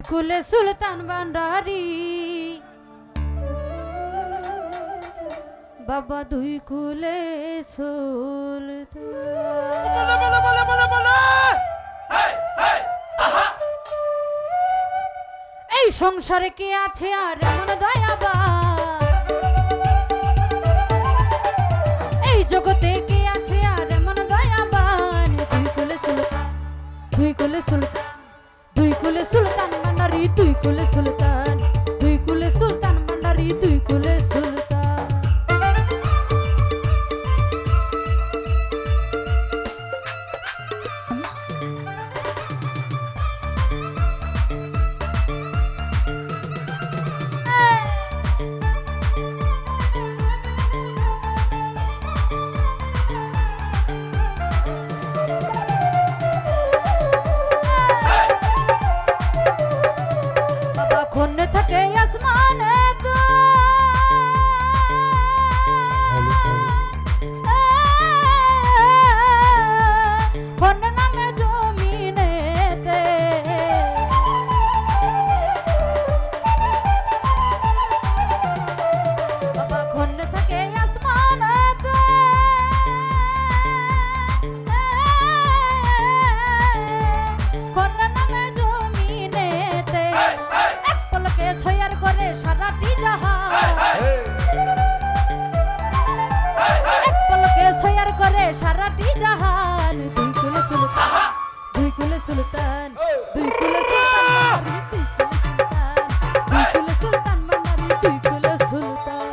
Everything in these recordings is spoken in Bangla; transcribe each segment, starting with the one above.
কুলে সুলতান ভান্ডারি বাবা দুই কুলে সুলতান। এই সংসারে কে আছে আর এমন দয়াবান, এই জগতে কে আছে আর এমন দয়াবান। দুই কুলে সুলতান, দুই কুলে সুলতান, দুই কুলে সুলতান ভান্ডারি, দুই কুলে সুলতান, দুই কুলে সুলতান ভান্ডারি, দুই কুলে সুলতান। কোনে থাকে আসমানে গো, কোন নামে জমিনেতে, বাবা কোনে থাকে আসমানে গো, কোন নামে জমিনেতে। পলকে ছয়ার করে সারাটি জাহান, পলকে ছয়ার করে সারাটি জাহান। দুই কুলে সুলতান, দুই কুলে সুলতান, দুই কুলে সুলতান, দুই কুলে সুলতান ভান্ডারি, দুই কুলে সুলতান।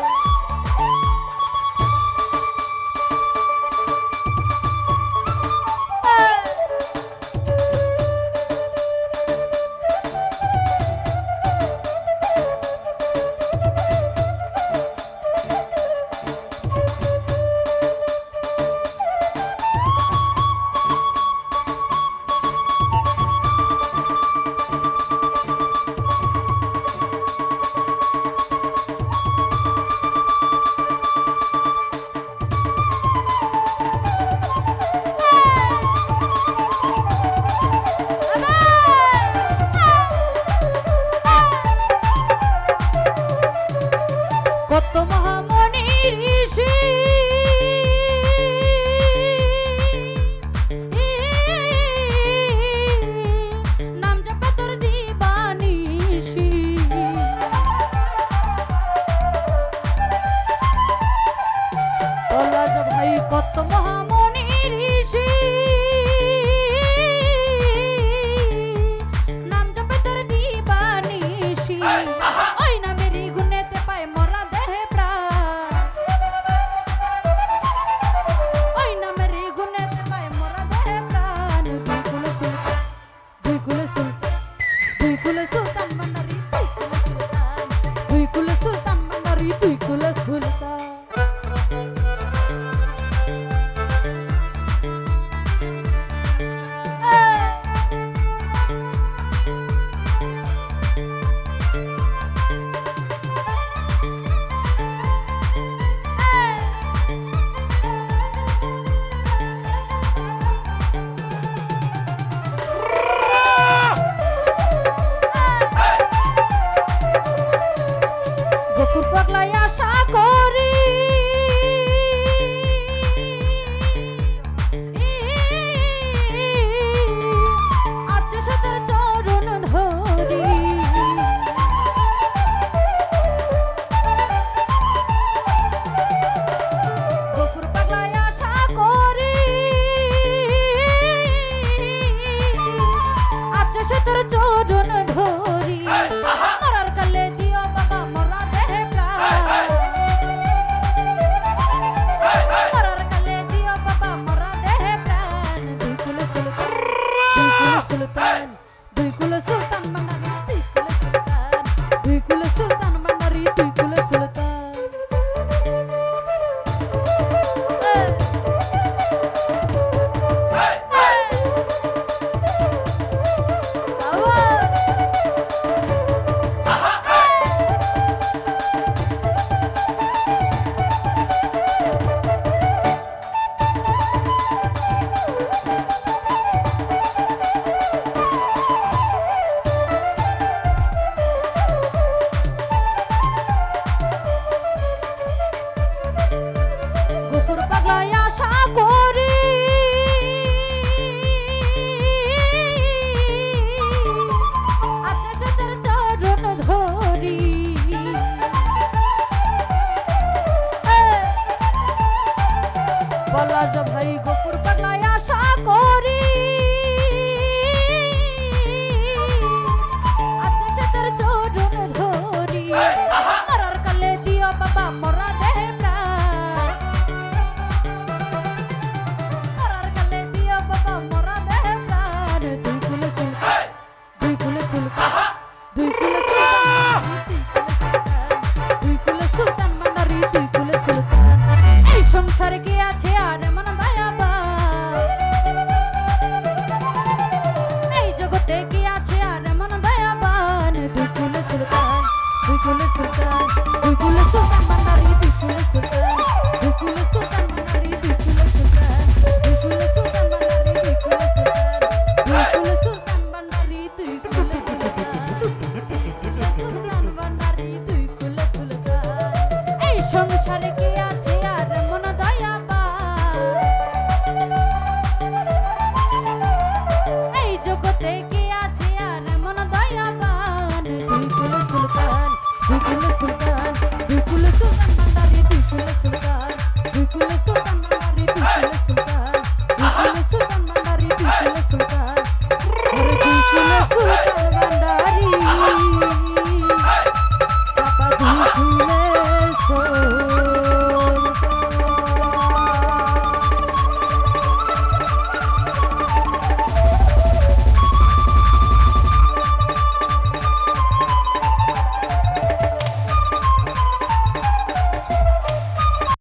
সুলতান দুই কুলে সুলতান